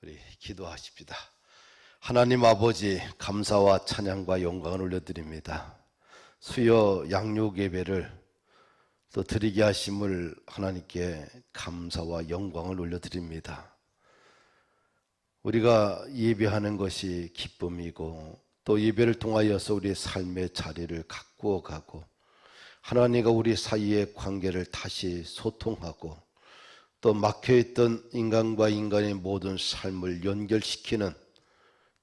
우리 기도하십시다. 하나님 아버지, 감사와 찬양과 영광을 올려드립니다. 수요 양육 예배를 또 드리게 하심을 하나님께 감사와 영광을 올려드립니다. 우리가 예배하는 것이 기쁨이고 또 예배를 통하여서 우리의 삶의 자리를 가꾸어 가고 하나님과 우리 사이의 관계를 다시 소통하고 또 막혀있던 인간과 인간의 모든 삶을 연결시키는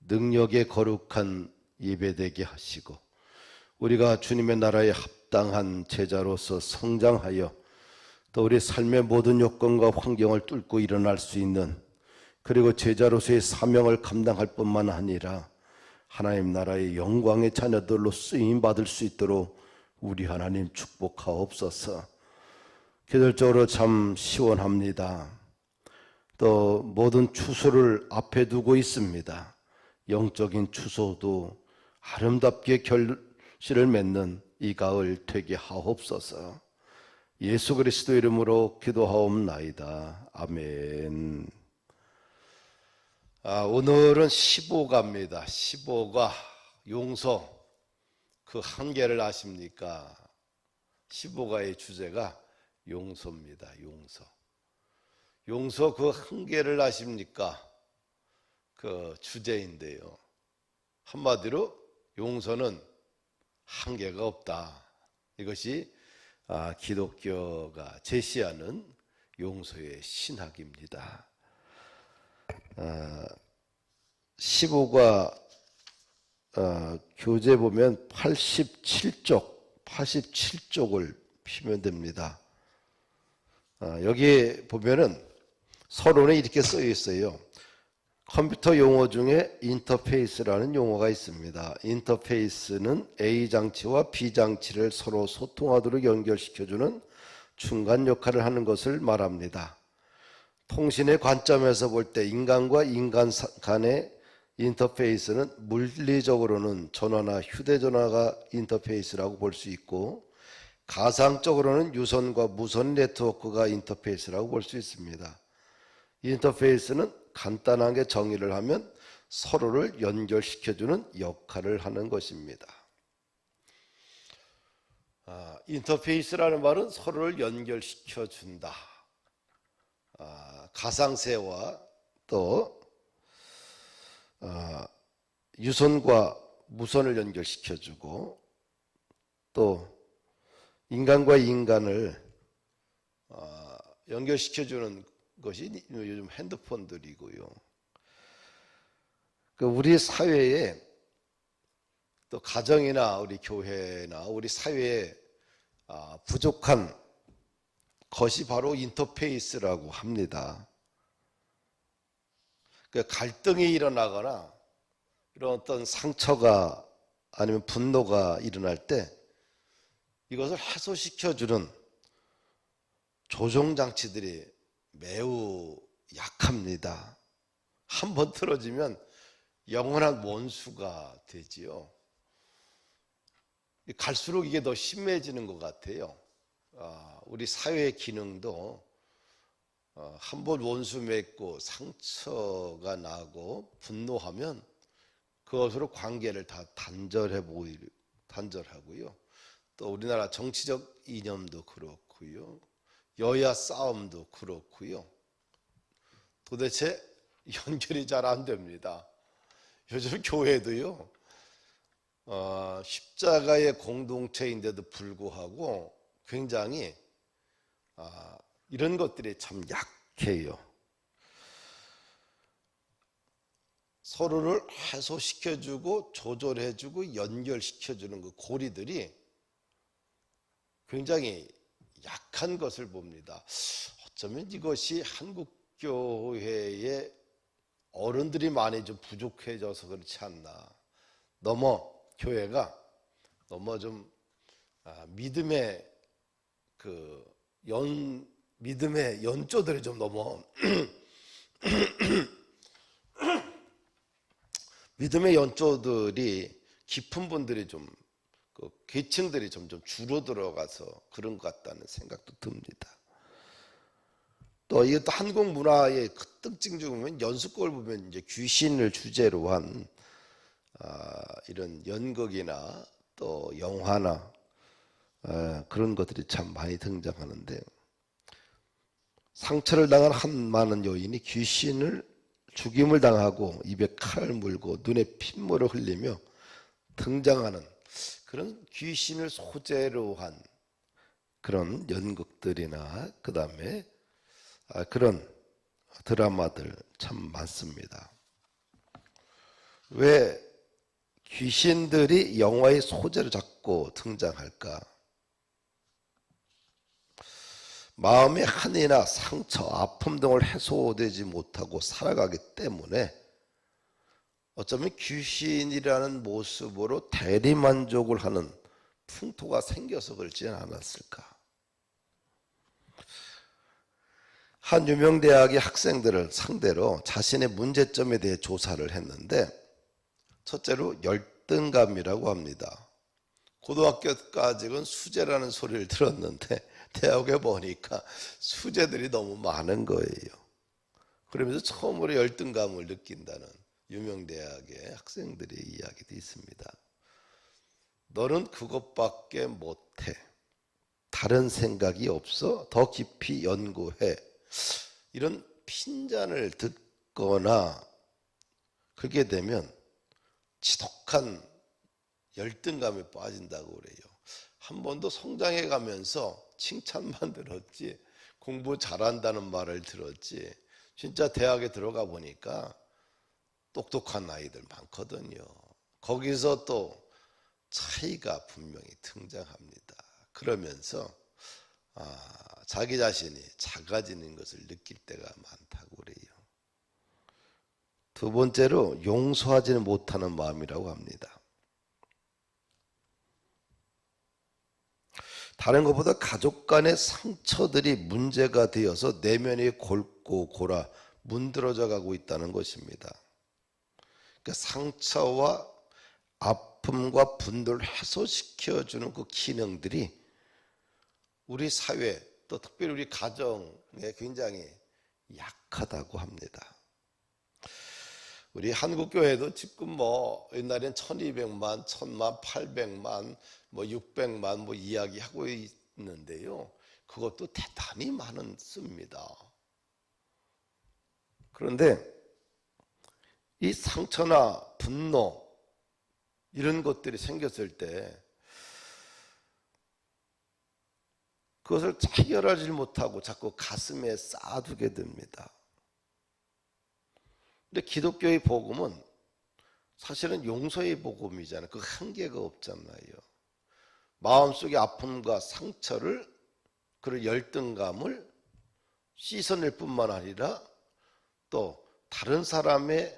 능력의 거룩한 예배되게 하시고 우리가 주님의 나라에 합당한 제자로서 성장하여 또 우리 삶의 모든 여건과 환경을 뚫고 일어날 수 있는 그리고 제자로서의 사명을 감당할 뿐만 아니라 하나님 나라의 영광의 자녀들로 쓰임받을 수 있도록 우리 하나님 축복하옵소서. 계절적으로 참 시원합니다. 또 모든 추수를 앞에 두고 있습니다. 영적인 추수도 아름답게 결실을 맺는 이 가을 되게 하옵소서. 예수 그리스도 이름으로 기도하옵나이다. 아멘. 오늘은 15가입니다. 15가 용서 그 한계를 아십니까? 15가의 주제가 용서입니다. 용서 그 한계를 아십니까? 그 주제인데요. 한마디로 용서는 한계가 없다. 이것이 기독교가 제시하는 용서의 신학입니다. 15가 교재 보면 87쪽을 피면 됩니다. 여기 보면은 서론에 이렇게 써 있어요. 컴퓨터 용어 중에 인터페이스라는 용어가 있습니다. 인터페이스는 A 장치와 B 장치를 서로 소통하도록 연결시켜주는 중간 역할을 하는 것을 말합니다. 통신의 관점에서 볼 때 인간과 인간 간의 인터페이스는 물리적으로는 전화나 휴대전화가 인터페이스라고 볼 수 있고 가상적으로는 유선과 무선 네트워크가 인터페이스라고 볼 수 있습니다. 인터페이스는 간단하게 정의를 하면 서로를 연결시켜주는 역할을 하는 것입니다. 인터페이스라는 말은 서로를 연결시켜준다. 가상세와 또 유선과 무선을 연결시켜주고 또 인간과 인간을 연결시켜주는 것이 요즘 핸드폰들이고요. 우리 사회에 또 가정이나 우리 교회나 우리 사회에 부족한 것이 바로 인터페이스라고 합니다. 갈등이 일어나거나 이런 어떤 상처가 아니면 분노가 일어날 때 이것을 해소시켜주는 조종장치들이 매우 약합니다. 한번 틀어지면 영원한 원수가 되지요. 갈수록 이게 더 심해지는 것 같아요. 우리 사회의 기능도 한번 원수 맺고 상처가 나고 분노하면 그것으로 관계를 다 단절하고요. 또 우리나라 정치적 이념도 그렇고요. 여야 싸움도 그렇고요. 도대체 연결이 잘 안 됩니다. 요즘 교회도요. 십자가의 공동체인데도 불구하고 굉장히 이런 것들이 참 약해요. 서로를 해소시켜주고 조절해주고 연결시켜주는 그 고리들이 굉장히 약한 것을 봅니다. 어쩌면 이것이 한국교회의 어른들이 많이 좀 부족해져서 그렇지 않나. 교회가 너무 좀 믿음의 믿음의 연조들이 좀 너무 믿음의 연조들이 깊은 분들이 좀 계층들이 점점 줄어들어가서 그런 것 같다는 생각도 듭니다. 또 이것도 한국 문화의 그 특징 중 보면 연습곡을 보면 이제 귀신을 주제로 한 이런 연극이나 또 영화나 그런 것들이 참 많이 등장하는데, 상처를 당한 한 많은 여인이 귀신을 죽임을 당하고 입에 칼을 물고 눈에 핏물을 흘리며 등장하는 그런 귀신을 소재로 한 그런 연극들이나 그 다음에 그런 드라마들 참 많습니다. 왜 귀신들이 영화의 소재로 자꾸 등장할까? 마음의 한이나 상처, 아픔 등을 해소되지 못하고 살아가기 때문에 어쩌면 귀신이라는 모습으로 대리만족을 하는 풍토가 생겨서 그렇지 않았을까? 한 유명 대학의 학생들을 상대로 자신의 문제점에 대해 조사를 했는데, 첫째로 열등감이라고 합니다. 고등학교까지는 수재라는 소리를 들었는데 대학에 보니까 수재들이 너무 많은 거예요. 그러면서 처음으로 열등감을 느낀다는 유명 대학의 학생들의 이야기도 있습니다. 너는 그것밖에 못해. 다른 생각이 없어. 더 깊이 연구해. 이런 핀잔을 듣거나 그렇게 되면 지독한 열등감에 빠진다고 그래요. 한 번도 성장해 가면서 칭찬만 들었지 공부 잘한다는 말을 들었지, 진짜 대학에 들어가 보니까 똑똑한 아이들 많거든요. 거기서 또 차이가 분명히 등장합니다. 그러면서 자기 자신이 작아지는 것을 느낄 때가 많다고 그래요. 두 번째로 용서하지는 못하는 마음이라고 합니다. 다른 것보다 가족 간의 상처들이 문제가 되어서 내면이 골고 골아 문드러져 가고 있다는 것입니다. 그러니까 상처와 아픔과 분노를 해소시켜주는 그 기능들이 우리 사회, 또 특별히 우리 가정에 굉장히 약하다고 합니다. 우리 한국교회도 지금 옛날엔 1200만, 1000만, 800만, 600만 이야기하고 있는데요. 그것도 대단히 많습니다. 그런데 이 상처나 분노 이런 것들이 생겼을 때 그것을 해결하지 못하고 자꾸 가슴에 쌓아두게 됩니다. 근데 기독교의 복음은 사실은 용서의 복음이잖아요. 그 한계가 없잖아요. 마음속의 아픔과 상처를, 그런 열등감을 씻어낼 뿐만 아니라 또 다른 사람의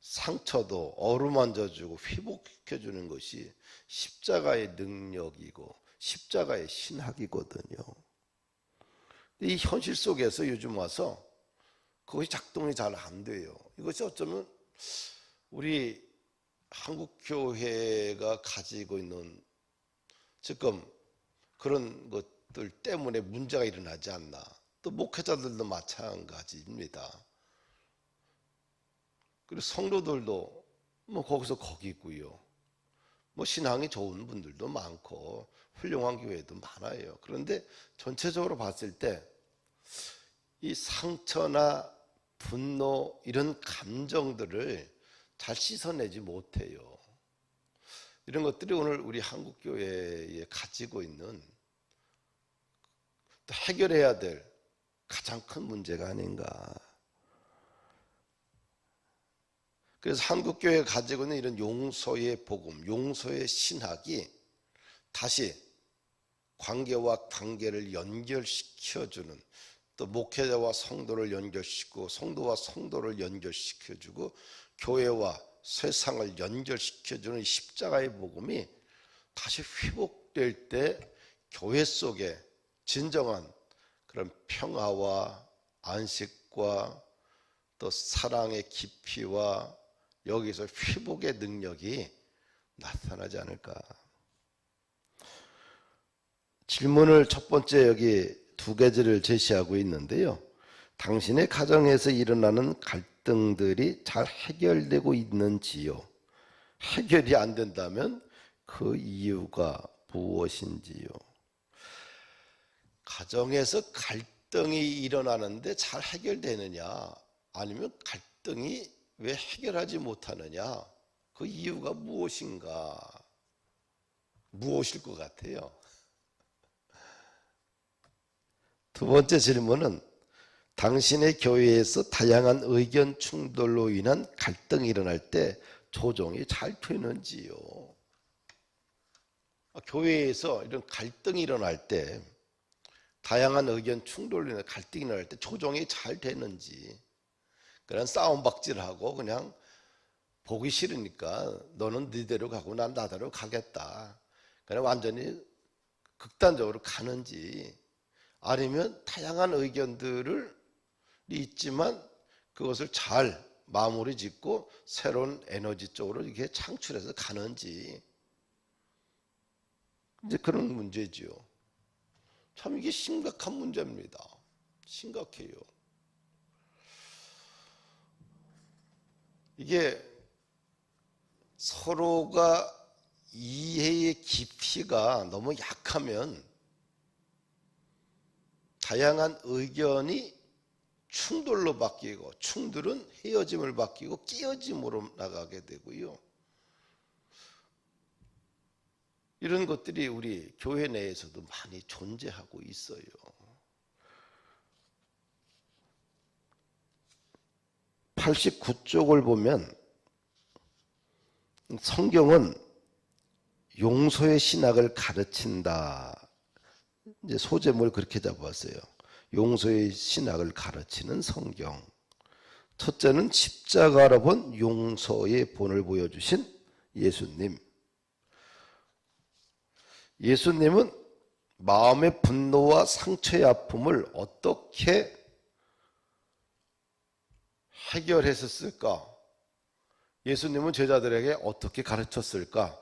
상처도 어루만져주고 회복시켜주는 것이 십자가의 능력이고 십자가의 신학이거든요. 이 현실 속에서 요즘 와서 그것이 작동이 잘 안 돼요. 이것이 어쩌면 우리 한국교회가 가지고 있는 지금 그런 것들 때문에 문제가 일어나지 않나. 또 목회자들도 마찬가지입니다. 그리고 성도들도 거기서 거기고요. 신앙이 좋은 분들도 많고 훌륭한 교회도 많아요. 그런데 전체적으로 봤을 때 이 상처나 분노 이런 감정들을 잘 씻어내지 못해요. 이런 것들이 오늘 우리 한국교회에 가지고 있는 또 해결해야 될 가장 큰 문제가 아닌가. 그래서 한국교회가 가지고 있는 이런 용서의 복음, 용서의 신학이 다시 관계와 관계를 연결시켜주는, 또 목회자와 성도를 연결시키고 성도와 성도를 연결시켜주고 교회와 세상을 연결시켜주는 십자가의 복음이 다시 회복될 때 교회 속에 진정한 그런 평화와 안식과 또 사랑의 깊이와 여기서 회복의 능력이 나타나지 않을까. 질문을 첫 번째 여기 두 가지를 제시하고 있는데요. 당신의 가정에서 일어나는 갈등들이 잘 해결되고 있는지요? 해결이 안 된다면 그 이유가 무엇인지요? 가정에서 갈등이 일어나는데 잘 해결되느냐, 아니면 갈등이 왜 해결하지 못하느냐, 그 이유가 무엇인가? 무엇일 것 같아요? 두 번째 질문은 당신의 교회에서 다양한 의견 충돌로 인한 갈등이 일어날 때 조정이 잘 되는지요? 교회에서 이런 갈등이 일어날 때, 다양한 의견 충돌로 인한 갈등이 일어날 때 조정이 잘 되는지, 그냥 싸움박질하고 그냥 보기 싫으니까 너는 네대로 가고 난 나대로 가겠다, 그냥 완전히 극단적으로 가는지, 아니면 다양한 의견들을 있지만 그것을 잘 마무리 짓고 새로운 에너지 쪽으로 이렇게 창출해서 가는지, 이제 그런 문제지요. 참 이게 심각한 문제입니다. 심각해요. 이게 서로가 이해의 깊이가 너무 약하면 다양한 의견이 충돌로 바뀌고, 충돌은 헤어짐을 바뀌고 깨어짐으로 나가게 되고요. 이런 것들이 우리 교회 내에서도 많이 존재하고 있어요. (89쪽을) 보면 성경은 용서의 신학을 가르친다. 이제 소제목을 그렇게 잡았어요. 용서의 신학을 가르치는 성경. 첫째는 십자가로 본 용서의 본을 보여주신 예수님. 예수님은 마음의 분노와 상처의 아픔을 어떻게 해결했었을까? 예수님은 제자들에게 어떻게 가르쳤을까?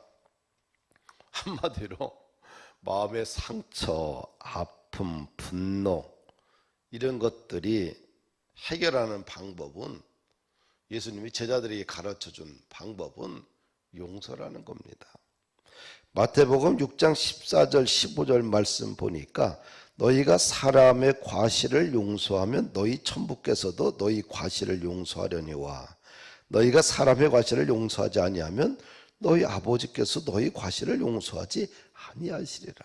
한마디로 마음의 상처, 아픔, 분노, 이런 것들이 해결하는 방법은, 예수님이 제자들에게 가르쳐준 방법은 용서라는 겁니다. 마태복음 6장 14절 15절 말씀 보니까 너희가 사람의 과실을 용서하면 너희 천부께서도 너희 과실을 용서하려니와 너희가 사람의 과실을 용서하지 아니하면 너희 아버지께서 너희 과실을 용서하지 아니하시리라.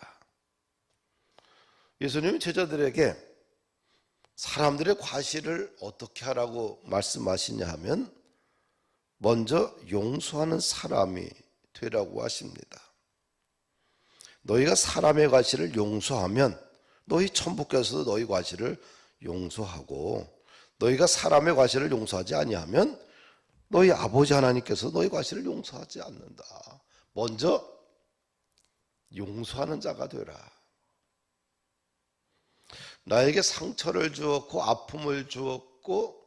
예수님이 제자들에게 사람들의 과실을 어떻게 하라고 말씀하시냐 하면 먼저 용서하는 사람이 되라고 하십니다. 너희가 사람의 과실을 용서하면 너희 천부께서도 너희 과실을 용서하고, 너희가 사람의 과실을 용서하지 아니하면 너희 아버지 하나님께서 너희 과실을 용서하지 않는다. 먼저 용서하는 자가 되라. 나에게 상처를 주었고 아픔을 주었고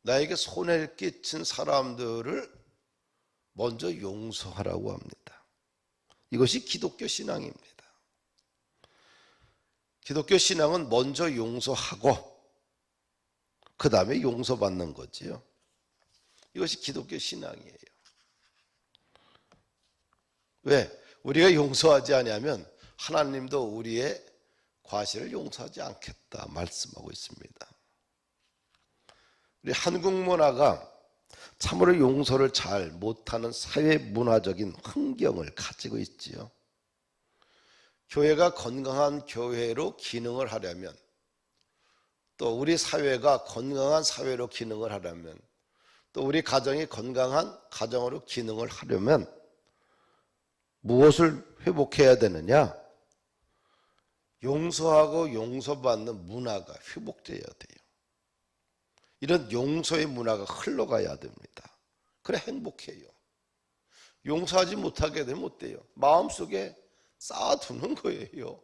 나에게 손해를 끼친 사람들을 먼저 용서하라고 합니다. 이것이 기독교 신앙입니다. 기독교 신앙은 먼저 용서하고 그 다음에 용서받는 거지요. 이것이 기독교 신앙이에요. 왜? 우리가 용서하지 않으면 하나님도 우리의 과실을 용서하지 않겠다 말씀하고 있습니다. 우리 한국 문화가 참으로 용서를 잘 못하는 사회 문화적인 환경을 가지고 있지요. 교회가 건강한 교회로 기능을 하려면, 또 우리 사회가 건강한 사회로 기능을 하려면, 또 우리 가정이 건강한 가정으로 기능을 하려면 무엇을 회복해야 되느냐? 용서하고 용서받는 문화가 회복되어야 돼요. 이런 용서의 문화가 흘러가야 됩니다. 그래 행복해요. 용서하지 못하게 되면 어때요? 마음속에 쌓아두는 거예요.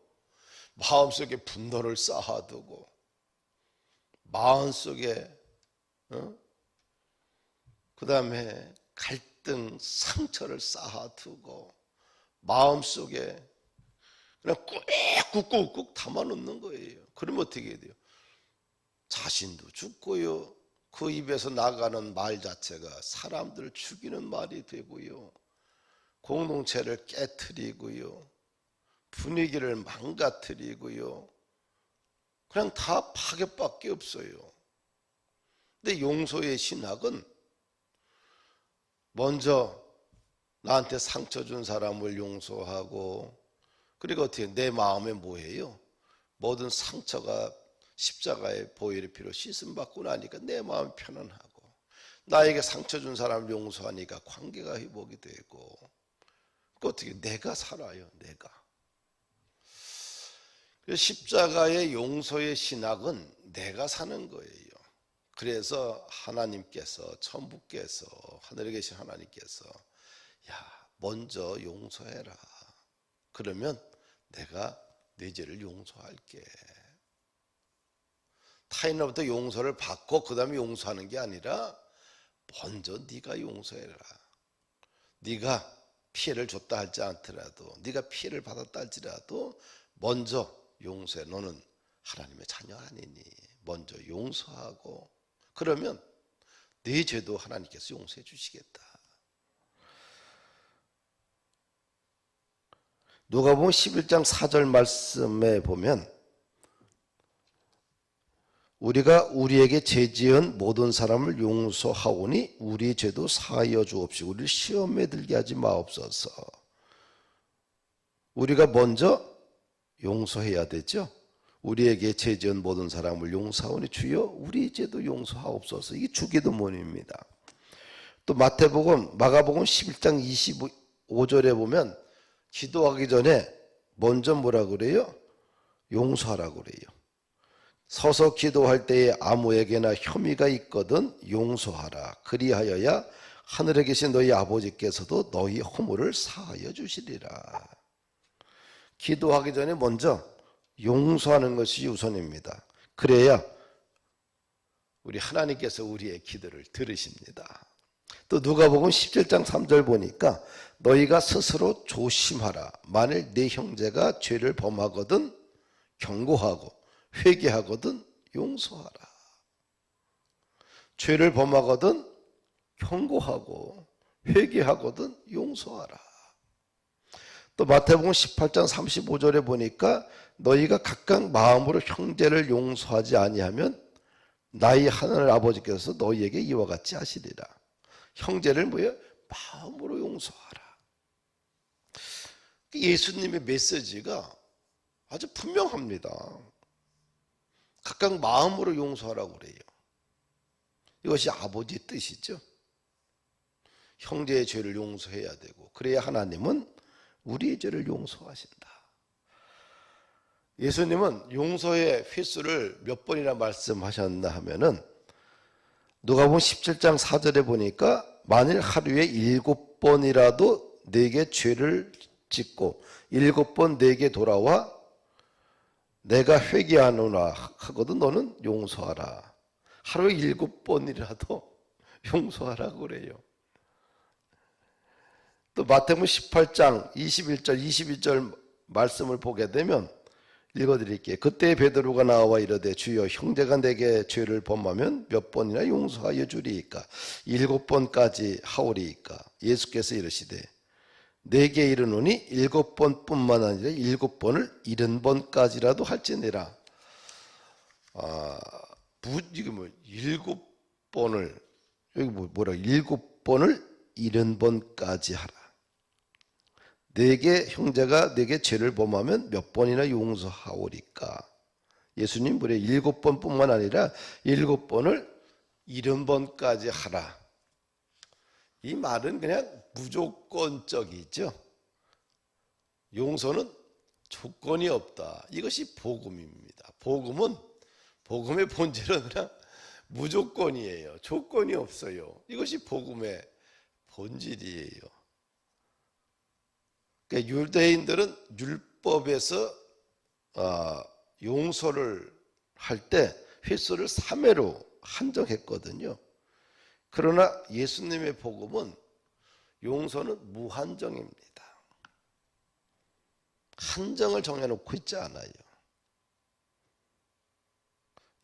마음속에 분노를 쌓아두고, 마음속에 그 다음에 갈등, 상처를 쌓아두고 마음속에 그냥 꾹꾹꾹 담아놓는 거예요. 그러면 어떻게 해야 돼요? 자신도 죽고요. 그 입에서 나가는 말 자체가 사람들을 죽이는 말이 되고요. 공동체를 깨트리고요. 분위기를 망가뜨리고요. 그냥 다 파괴밖에 없어요. 근데 용서의 신학은 먼저 나한테 상처 준 사람을 용서하고, 그리고 어떻게 내 마음에 뭐예요? 모든 상처가 십자가의 보혈의 피로 씻음받고 나니까 내 마음이 편안하고, 나에게 상처 준 사람을 용서하니까 관계가 회복이 되고, 그 어떻게 내가 살아요. 내가. 십자가의 용서의 신학은 내가 사는 거예요. 그래서 하나님께서, 천부께서, 하늘에 계신 하나님께서 야, 먼저 용서해라. 그러면 내가 네 죄를 용서할게. 타인으로부터 용서를 받고 그 다음에 용서하는 게 아니라 먼저 네가 용서해라. 네가 피해를 줬다 할지 않더라도, 네가 피해를 받았다 할지라도 먼저 용서해. 너는 하나님의 자녀 아니니 먼저 용서하고, 그러면 네 죄도 하나님께서 용서해 주시겠다. 누가복음 11장 4절 말씀에 보면 우리가 우리에게 죄 지은 모든 사람을 용서하오니 우리 죄도 사하여 주옵시고 우리를 시험에 들게 하지 마옵소서. 우리가 먼저 용서해야 되죠. 우리에게 죄 지은 모든 사람을 용서하오니 주여 우리 죄도 용서하옵소서. 이게 주기도문입니다. 또 마태복음, 마가복음 11장 25절에 보면 기도하기 전에 먼저 뭐라 그래요? 용서하라고 그래요. 서서 기도할 때에 아무에게나 혐의가 있거든 용서하라. 그리하여야 하늘에 계신 너희 아버지께서도 너희 허물을 사하여 주시리라. 기도하기 전에 먼저 용서하는 것이 우선입니다. 그래야 우리 하나님께서 우리의 기도를 들으십니다. 또 누가복음 17장 3절 보니까 너희가 스스로 조심하라. 만일 네 형제가 죄를 범하거든 경고하고 회개하거든 용서하라. 죄를 범하거든 경고하고 회개하거든 용서하라. 또 마태복음 18장 35절에 보니까 너희가 각각 마음으로 형제를 용서하지 아니하면 나의 하늘 아버지께서 너희에게 이와 같이 하시리라. 형제를 뭐예요? 마음으로 용서하라. 예수님의 메시지가 아주 분명합니다. 각각 마음으로 용서하라고 그래요. 이것이 아버지의 뜻이죠. 형제의 죄를 용서해야 되고, 그래야 하나님은 우리의 죄를 용서하신다. 예수님은 용서의 횟수를 몇 번이나 말씀하셨나 하면은 누가복음 17장 4절에 보니까 만일 하루에 7번이라도 내게 죄를 짓고 7번 내게 돌아와 내가 회개하노라 하거든 너는 용서하라. 하루에 7번이라도 용서하라고 그래요. 또 마태복음 18장 21절 22절 말씀을 보게 되면 읽어드릴게요. 그때 베드로가 나와 이르되 주여 형제가 내게 죄를 범하면 몇 번이나 용서하여 주리이까? 7번까지 하오리이까? 예수께서 이르시되 내게 이르노니 7번뿐만 아니라 7번을 70번까지라도 할지니라. 이게 뭐 7번을 여기 뭐라 7번을 70번까지 하라. 내게 형제가 내게 죄를 범하면 몇 번이나 용서하오리까? 예수님 무려 7번뿐만 아니라 7번을 70번까지 하라. 이 말은 그냥 무조건적이죠. 용서는 조건이 없다. 이것이 복음입니다. 복음의 본질은 그냥 무조건이에요. 조건이 없어요. 이것이 복음의 본질이에요. 그러니까 유대인들은 율법에서 용서를 할 때 횟수를 3회로 한정했거든요. 그러나 예수님의 복음은 용서는 무한정입니다. 한정을 정해놓고 있지 않아요.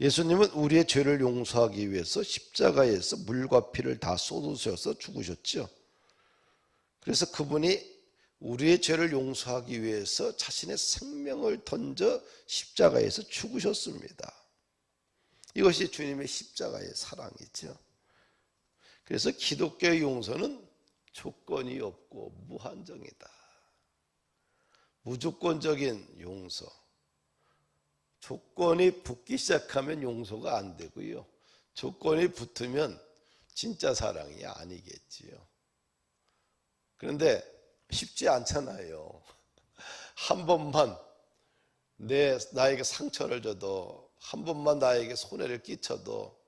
예수님은 우리의 죄를 용서하기 위해서 십자가에서 물과 피를 다 쏟으셔서 죽으셨죠. 그래서 그분이 우리의 죄를 용서하기 위해서 자신의 생명을 던져 십자가에서 죽으셨습니다. 이것이 주님의 십자가의 사랑이죠. 그래서 기독교의 용서는 조건이 없고 무한정이다. 무조건적인 용서. 조건이 붙기 시작하면 용서가 안 되고요. 조건이 붙으면 진짜 사랑이 아니겠지요. 그런데 쉽지 않잖아요. 한 번만 나에게 상처를 줘도, 한 번만 나에게 손해를 끼쳐도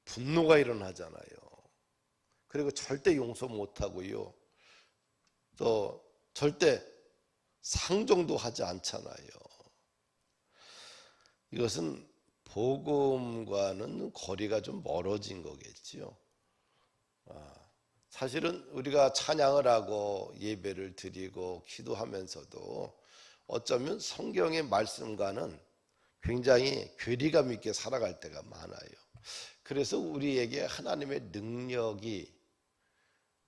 분노가 일어나잖아요. 그리고 절대 용서 못하고요. 또 절대 상종도 하지 않잖아요. 이것은 복음과는 거리가 좀 멀어진 거겠지요. 사실은 우리가 찬양을 하고 예배를 드리고 기도하면서도 어쩌면 성경의 말씀과는 굉장히 괴리감 있게 살아갈 때가 많아요. 그래서 우리에게 하나님의 능력이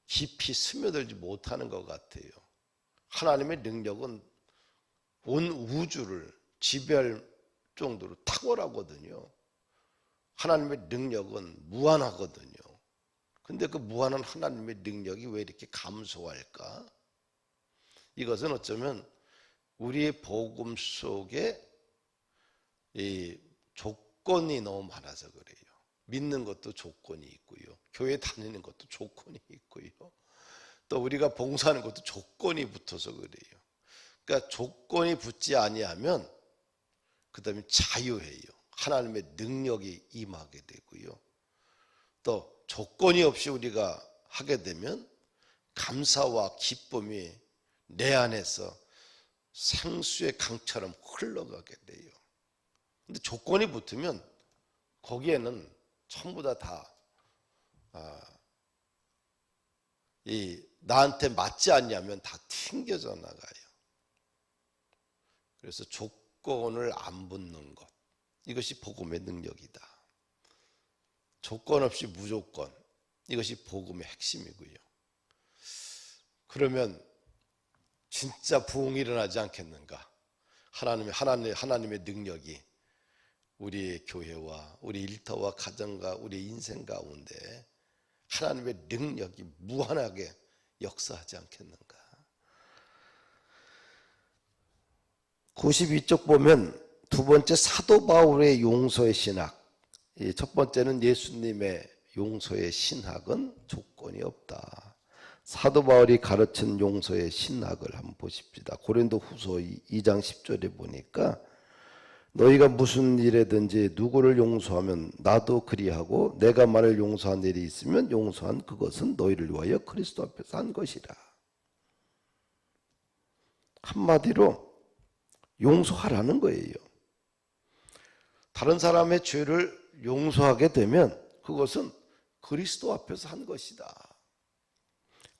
깊이 스며들지 못하는 것 같아요. 하나님의 능력은 온 우주를 지배할 정도로 탁월하거든요. 하나님의 능력은 무한하거든요. 근데 그 무한한 하나님의 능력이 왜 이렇게 감소할까? 이것은 어쩌면 우리의 복음 속에 이 조건이 너무 많아서 그래요. 믿는 것도 조건이 있고요. 교회 다니는 것도 조건이 있고요. 또 우리가 봉사하는 것도 조건이 붙어서 그래요. 그러니까 조건이 붙지 아니하면 그 다음에 자유해요. 하나님의 능력이 임하게 되고요. 또 조건이 없이 우리가 하게 되면 감사와 기쁨이 내 안에서 생수의 강처럼 흘러가게 돼요. 근데 조건이 붙으면 거기에는 전부 다 나한테 맞지 않냐면 다 튕겨져 나가요. 그래서 조건을 안 붙는 것, 이것이 복음의 능력이다. 조건 없이 무조건, 이것이 복음의 핵심이고요. 그러면 진짜 부흥이 일어나지 않겠는가? 하나님의 능력이 우리의 교회와 우리 일터와 가정과 우리 인생 가운데 하나님의 능력이 무한하게 역사하지 않겠는가? 92쪽 보면 두 번째 사도 바울의 용서의 신학, 첫 번째는 예수님의 용서의 신학은 조건이 없다. 사도 바울이 가르친 용서의 신학을 한번 보십시다. 고린도 후서 2장 10절에 보니까 너희가 무슨 일에든지 누구를 용서하면 나도 그리하고 내가 만일 용서한 일이 있으면 용서한 그것은 너희를 위하여 그리스도 앞에서 한 것이라. 한마디로 용서하라는 거예요. 다른 사람의 죄를 용서하게 되면 그것은 그리스도 앞에서 한 것이다.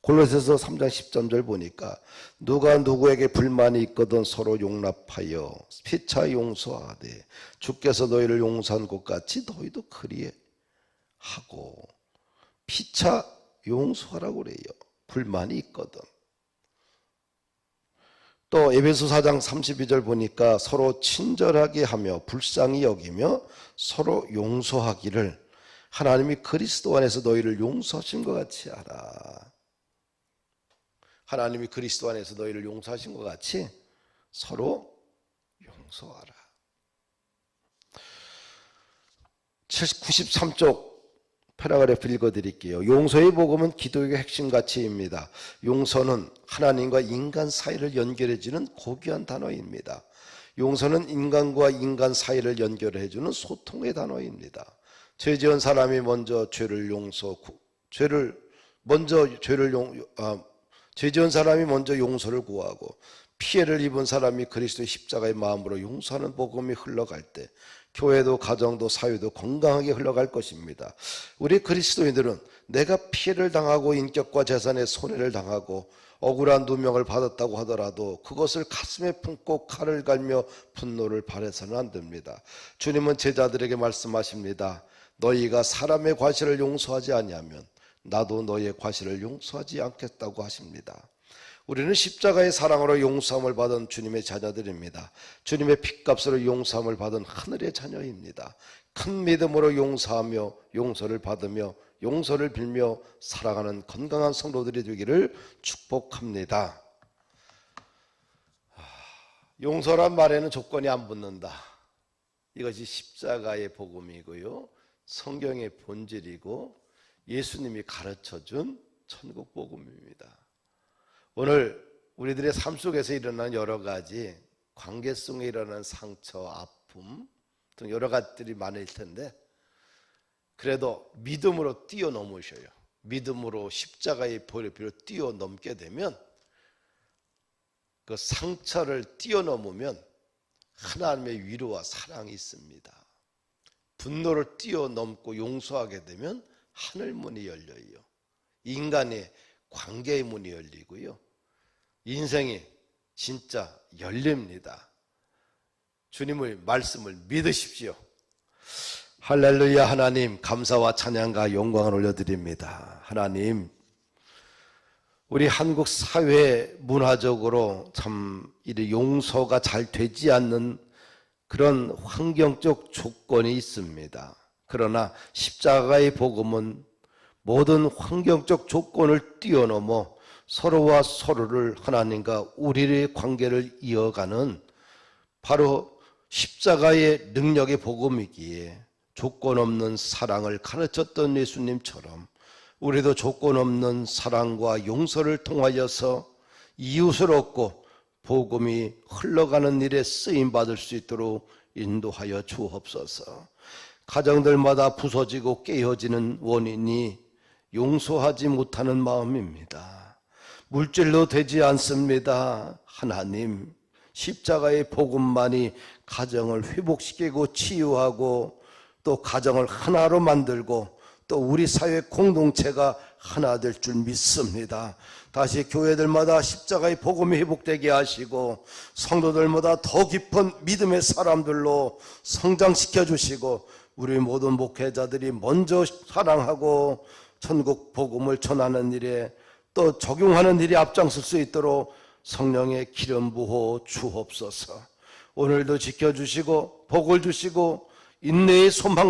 골로새서 3장 13절 보니까 누가 누구에게 불만이 있거든 서로 용납하여 피차 용서하되 주께서 너희를 용서한 것 같이 너희도 그리하고, 피차 용서하라고 그래요. 불만이 있거든. 또 에베소 4장 32절 보니까 서로 친절하게 하며 불쌍히 여기며 서로 용서하기를 하나님이 그리스도 안에서 너희를 용서하신 것 같이 하라. 하나님이 그리스도 안에서 너희를 용서하신 것 같이 서로 용서하라. 93쪽 패러그래프 읽어드릴게요. 용서의 복음은 기독의 핵심 가치입니다. 용서는 하나님과 인간 사이를 연결해주는 고귀한 단어입니다. 용서는 인간과 인간 사이를 연결해주는 소통의 단어입니다. 죄 지은 사람이 먼저 죄 지은 사람이 먼저 용서를 구하고 피해를 입은 사람이 그리스도의 십자가의 마음으로 용서하는 복음이 흘러갈 때 교회도 가정도 사회도 건강하게 흘러갈 것입니다. 우리 그리스도인들은 내가 피해를 당하고 인격과 재산에 손해를 당하고 억울한 누명을 받았다고 하더라도 그것을 가슴에 품고 칼을 갈며 분노를 발해서는 안 됩니다. 주님은 제자들에게 말씀하십니다. 너희가 사람의 과실을 용서하지 아니하면 나도 너희의 과실을 용서하지 않겠다고 하십니다. 우리는 십자가의 사랑으로 용서함을 받은 주님의 자녀들입니다. 주님의 핏값으로 용서함을 받은 하늘의 자녀입니다. 큰 믿음으로 용서하며 용서를 받으며 용서를 빌며 살아가는 건강한 성도들이 되기를 축복합니다. 용서란 말에는 조건이 안 붙는다. 이것이 십자가의 복음이고요, 성경의 본질이고 예수님이 가르쳐준 천국 복음입니다. 오늘 우리들의 삶 속에서 일어난 여러 가지 관계 속에 일어나는 상처, 아픔 등 여러 가지들이 많을 텐데 그래도 믿음으로 뛰어넘으셔요. 믿음으로 십자가의 보혈로 뛰어넘게 되면 그 상처를 뛰어넘으면 하나님의 위로와 사랑이 있습니다. 분노를 뛰어넘고 용서하게 되면 하늘 문이 열려요. 인간의 관계의 문이 열리고요, 인생이 진짜 열립니다. 주님의 말씀을 믿으십시오. 할렐루야. 하나님, 감사와 찬양과 영광을 올려드립니다. 하나님, 우리 한국 사회 문화적으로 참 이 용서가 잘 되지 않는 그런 환경적 조건이 있습니다. 그러나 십자가의 복음은 모든 환경적 조건을 뛰어넘어 서로와 서로를 하나님과 우리의 관계를 이어가는 바로 십자가의 능력의 복음이기에 조건 없는 사랑을 가르쳤던 예수님처럼 우리도 조건 없는 사랑과 용서를 통하여서 이웃을 얻고 복음이 흘러가는 일에 쓰임받을 수 있도록 인도하여 주옵소서. 가정들마다 부서지고 깨어지는 원인이 용서하지 못하는 마음입니다. 물질로 되지 않습니다. 하나님, 십자가의 복음만이 가정을 회복시키고 치유하고 또 가정을 하나로 만들고 또 우리 사회 공동체가 하나 될 줄 믿습니다. 다시 교회들마다 십자가의 복음이 회복되게 하시고 성도들마다 더 깊은 믿음의 사람들로 성장시켜 주시고 우리 모든 목회자들이 먼저 사랑하고 천국 복음을 전하는 일에 또 적용하는 일이 앞장설 수 있도록 성령의 기름 부어 주옵소서. 오늘도 지켜주시고 복을 주시고 인내의 소망을